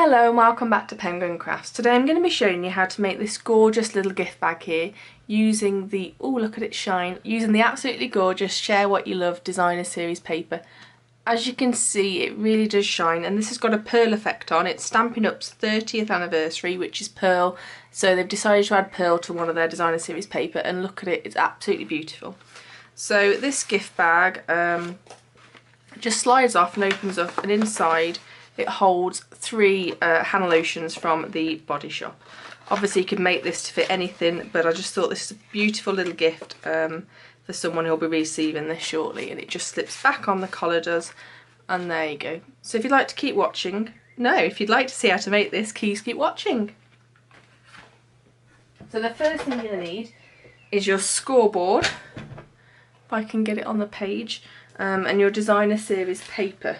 Hello and welcome back to Penguin Crafts. Today I'm going to be showing you how to make this gorgeous little gift bag here using the, oh look at it shine, using the absolutely gorgeous Share What You Love designer series paper. As you can see, it really does shine, and this has got a pearl effect on. It's Stampin' Up's 30th anniversary, which is pearl, so they've decided to add pearl to one of their designer series paper, and look at it, it's absolutely beautiful. So this gift bag just slides off and opens up, and inside it holds 3 hand lotions from the Body Shop. Obviously you could make this to fit anything, but I just thought this is a beautiful little gift for someone who'll be receiving this shortly, and it just slips back on, the collar does, and there you go. So if you'd like to keep watching, if you'd like to see how to make this, please keep watching. So the first thing you'll need is your scoreboard, if I can get it on the page, and your designer series paper.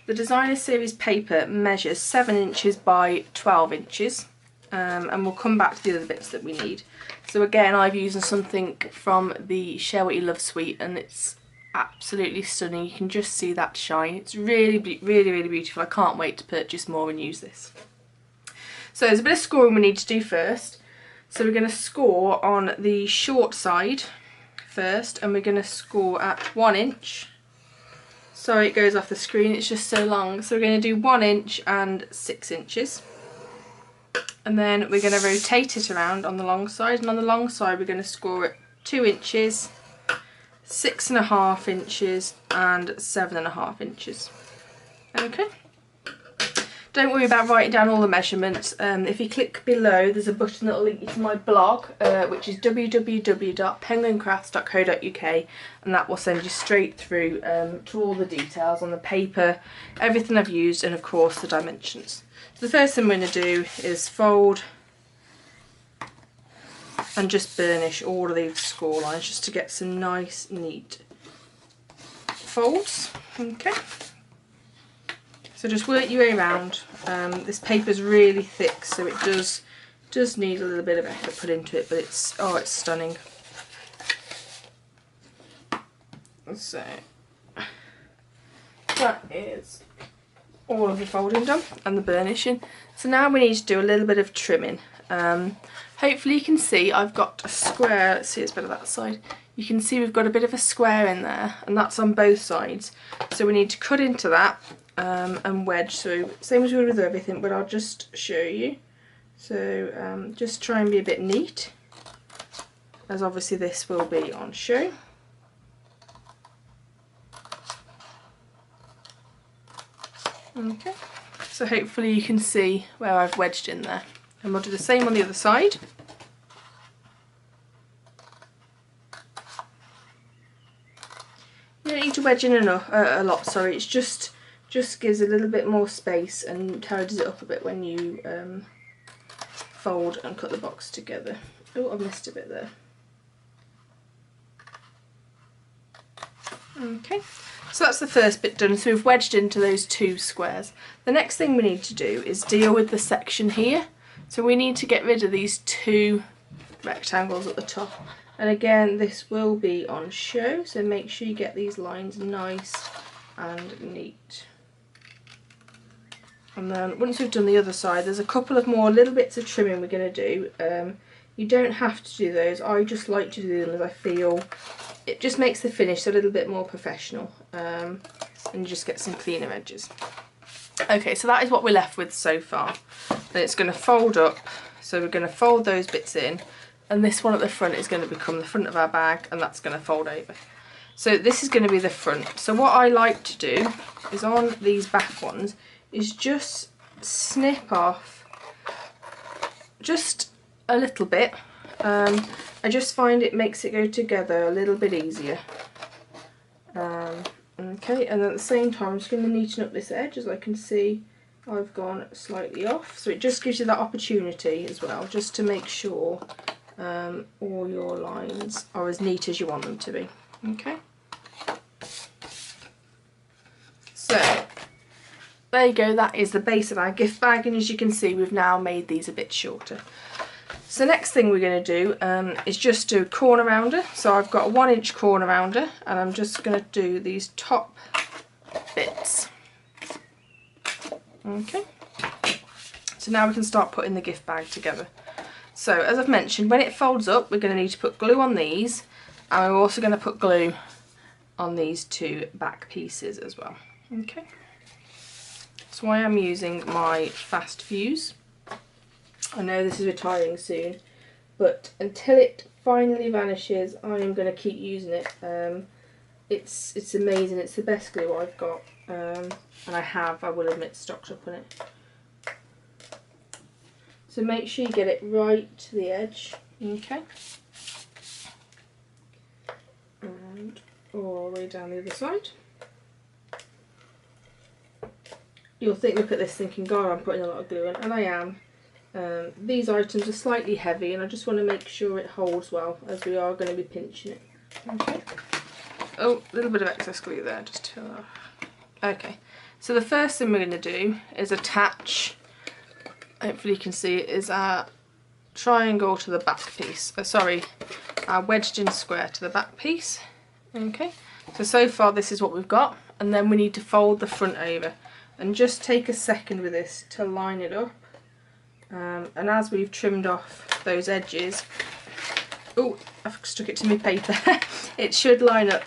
The designer series paper measures 7 inches by 12 inches, and we'll come back to the other bits that we need. So again, I've used something from the Share What You Love suite, and it's absolutely stunning. You can just see that shine. It's really beautiful. I can't wait to purchase more and use this. So there's a bit of scoring we need to do first. So we're going to score on the short side first, and we're going to score at 1 inch. Sorry, it goes off the screen, it's just so long. So we're going to do 1 inch and 6 inches. And then we're going to rotate it around on the long side, and on the long side we're going to score at 2 inches, 6.5 inches and 7.5 inches. Okay. Don't worry about writing down all the measurements. If you click below, there's a button that will link you to my blog, which is www.penguincrafts.co.uk, and that will send you straight through to all the details on the paper, everything I've used, and of course the dimensions. So the first thing I'm going to do is fold and just burnish all of these score lines just to get some nice, neat folds. Okay. So just work your way around. This paper is really thick, so it does need a little bit of effort put into it, but it's stunning. So that is all of the folding done and the burnishing. So now we need to do a little bit of trimming. Hopefully you can see I've got a square. Let's see, it's better that side. You can see we've got a bit of a square in there, and that's on both sides. So we need to cut into that and wedge. So same as we would with everything, but I'll just show you. So just try and be a bit neat, as obviously this will be on show. Okay, so hopefully you can see where I've wedged in there, and we'll do the same on the other side. You don't need to wedge in enough, a lot, sorry, it's just gives a little bit more space and tidies it up a bit when you fold and cut the box together. Oh, I missed a bit there. Okay, so that's the first bit done. So we've wedged into those 2 squares. The next thing we need to do is deal with the section here. So we need to get rid of these 2 rectangles at the top. And again, this will be on show, so make sure you get these lines nice and neat. And then once we've done the other side, there's a couple of more little bits of trimming we're going to do. You don't have to do those. I just like to do them as I feel it just makes the finish a little bit more professional, and you just get some cleaner edges. Okay, so that is what we're left with so far. And it's going to fold up, so we're going to fold those bits in, and this one at the front is going to become the front of our bag, and that's going to fold over. So this is going to be the front. So what I like to do is on these back ones is just snip off just a little bit. I just find it makes it go together a little bit easier. Okay, and at the same time I'm just going to neaten up this edge. As I can see, I've gone slightly off, so it just gives you that opportunity as well, just to make sure all your lines are as neat as you want them to be. Okay, so there you go, that is the base of our gift bag, and as you can see we've now made these a bit shorter. So next thing we're going to do is just do a corner rounder. So I've got a 1 inch corner rounder, and I'm just going to do these top bits. Okay. So now we can start putting the gift bag together. So as I've mentioned, when it folds up, we're going to need to put glue on these, and we're also going to put glue on these two back pieces as well. Okay. So I am using my fast fuse. I know this is retiring soon, but until it finally vanishes, I am going to keep using it. It's amazing. It's the best glue I've got, and I will admit, stocked up on it. So make sure you get it right to the edge, okay, and all the way down the other side. You'll think, look at this, thinking, God, I'm putting a lot of glue in, and I am. These items are slightly heavy, and I just want to make sure it holds well, as we are going to be pinching it. Okay. Oh, a little bit of excess glue there, just to fill off. Okay, so the first thing we're going to do is attach, hopefully you can see it, is our triangle to the back piece. Our wedged in square to the back piece. Okay, so far this is what we've got, and then we need to fold the front over. And just take a second with this to line it up. And as we've trimmed off those edges, oh, I've stuck it to my paper. It should line up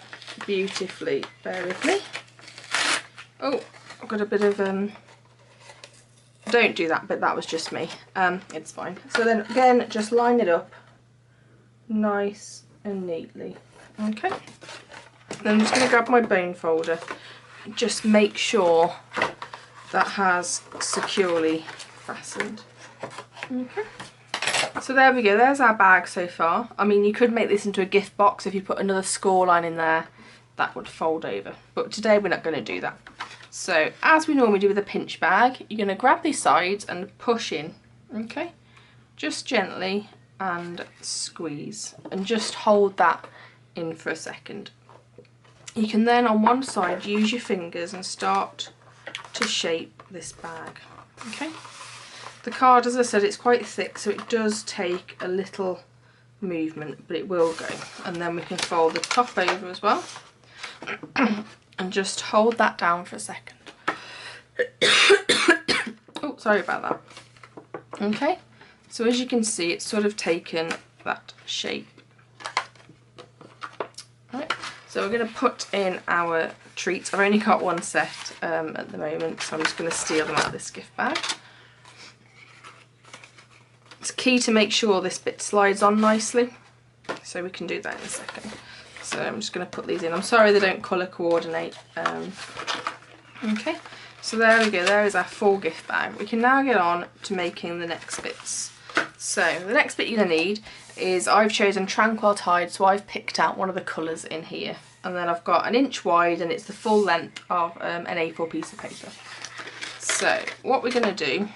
beautifully. Bear with me. Oh, I've got a bit of don't do that, but that was just me. It's fine. So then again, just line it up nice and neatly. Okay. Then I'm just going to grab my bone folder and just make sure that has securely fastened. Okay. So there we go, there's our bag so far. I mean, you could make this into a gift box. If you put another score line in there, that would fold over. But today we're not going to do that. So as we normally do with a pinch bag, you're going to grab these sides and push in. Okay. Just gently and squeeze. And just hold that in for a second. You can then on one side use your fingers and start to shape this bag. Okay. The card, as I said, it's quite thick, so it does take a little movement, but it will go. And then we can fold the top over as well. And just hold that down for a second. Oh, sorry about that. Okay, so as you can see, it's sort of taken that shape. Right, so we're going to put in our treats. I've only got one set at the moment, so I'm just going to steal them out of this gift bag. It's key to make sure this bit slides on nicely, so we can do that in a second. So I'm just going to put these in. I'm sorry they don't colour coordinate. Okay, so there we go, there is our full gift bag. We can now get on to making the next bits. So the next bit you're going to need is, I've chosen Tranquil Tide, so I've picked out one of the colours in here. And then I've got 1 inch wide, and it's the full length of an A4 piece of paper. So what we're going to do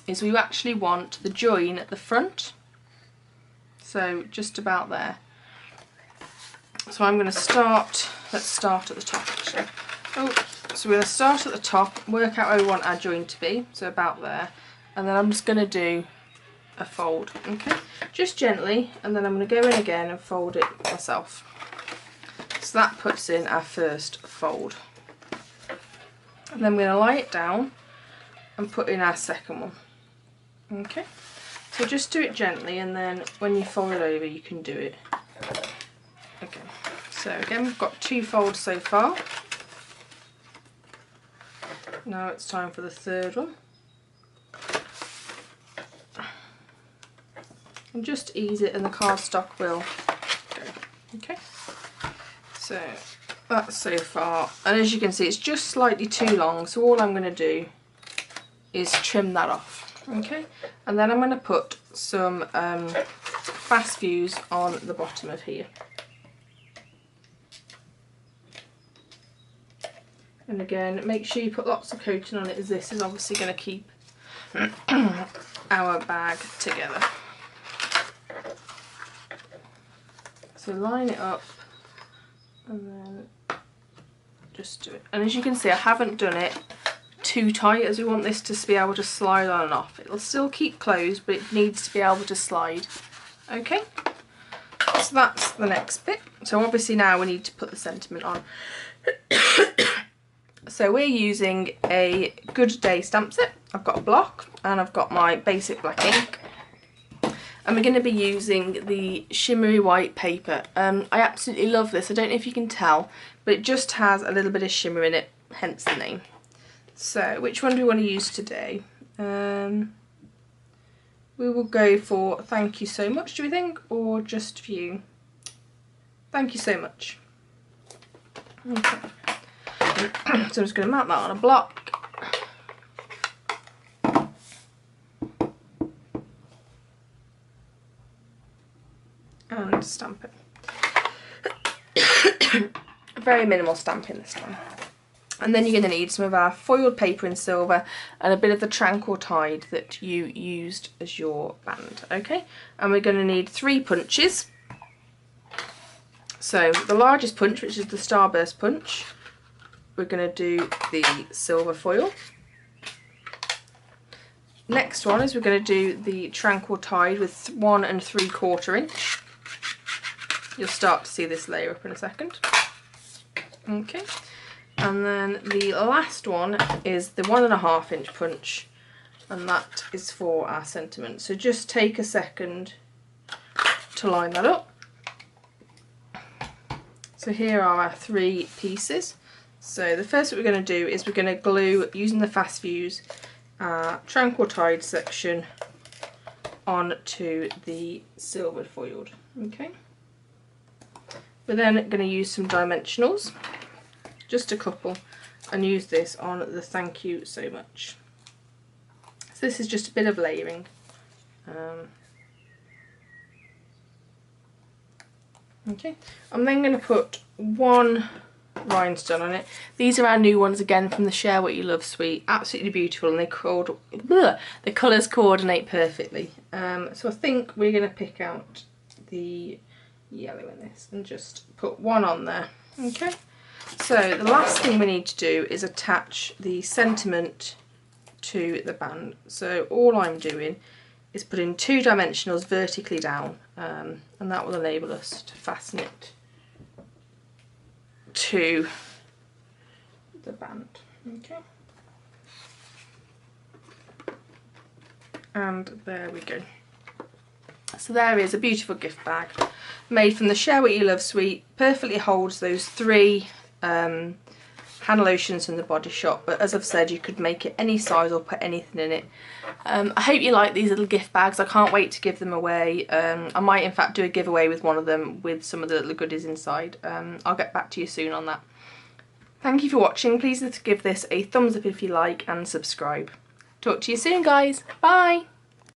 is we actually want the join at the front. So just about there. So I'm going to start, let's start at the top actually. Oh, so we're going to start at the top, work out where we want our join to be, so about there. And then I'm just going to do a fold, okay? Just gently, and then I'm going to go in again and fold it myself. So that puts in our first fold. And then we're going to lie it down and put in our second one. Okay, so just do it gently, and then when you fold it over you can do it. Okay, so again we've got 2 folds so far. Now it's time for the third one. And just ease it and the cardstock will go. Okay, so that's so far, and as you can see it's just slightly too long, so all I'm going to do is trim that off. Okay, and then I'm going to put some fast fuse on the bottom of here. And again, make sure you put lots of coating on it, as this is obviously going to keep our bag together. So line it up and then just do it. And as you can see, I haven't done it too tight, as we want this to be able to slide on and off. It'll still keep closed, but it needs to be able to slide. Okay, so that's the next bit. So obviously now we need to put the sentiment on. So we're using a Good Day stamp set. I've got a block and I've got my basic black ink. And we're going to be using the shimmery white paper. I absolutely love this. I don't know if you can tell, but it just has a little bit of shimmer in it, hence the name. So, which one do we want to use today? We will go for Thank You So Much, do we think? Or just View? Thank You So Much. Okay. So I'm just going to mount that on a block. And stamp it. Very minimal stamping this time. And then you're going to need some of our foiled paper in silver and a bit of the Tranquil Tide that you used as your band, okay? And we're going to need 3 punches. So the largest punch, which is the Starburst punch, we're going to do the silver foil. Next one is we're going to do the Tranquil Tide with 1 3/4 inch. You'll start to see this layer up in a second. Okay. And then the last one is the 1 1/2 inch punch, and that is for our sentiment. So just take a second to line that up. So here are our 3 pieces. So the first what we're going to do is we're going to glue, using the fast fuse, our Tranquil Tide section onto the silver foiled. Okay. We're then going to use some dimensionals, just a couple, and use this on the Thank You So Much. So this is just a bit of layering. Okay, I'm then going to put 1 rhinestone on it. These are our new ones again from the Share What You Love suite. Absolutely beautiful, and the colours coordinate perfectly. So I think we're going to pick out the yellow in this and just put 1 on there. Okay. So the last thing we need to do is attach the sentiment to the band. So all I'm doing is putting 2 dimensionals vertically down, and that will enable us to fasten it to the band. Okay. And there we go. So there is a beautiful gift bag made from the Share What You Love suite. Perfectly holds those 3 hand lotions from the Body Shop, but as I've said, you could make it any size or put anything in it. I hope you like these little gift bags. I can't wait to give them away. I might in fact do a giveaway with one of them with some of the little goodies inside. I'll get back to you soon on that. Thank you for watching. Please give this a thumbs up if you like and subscribe. Talk to you soon, guys. Bye!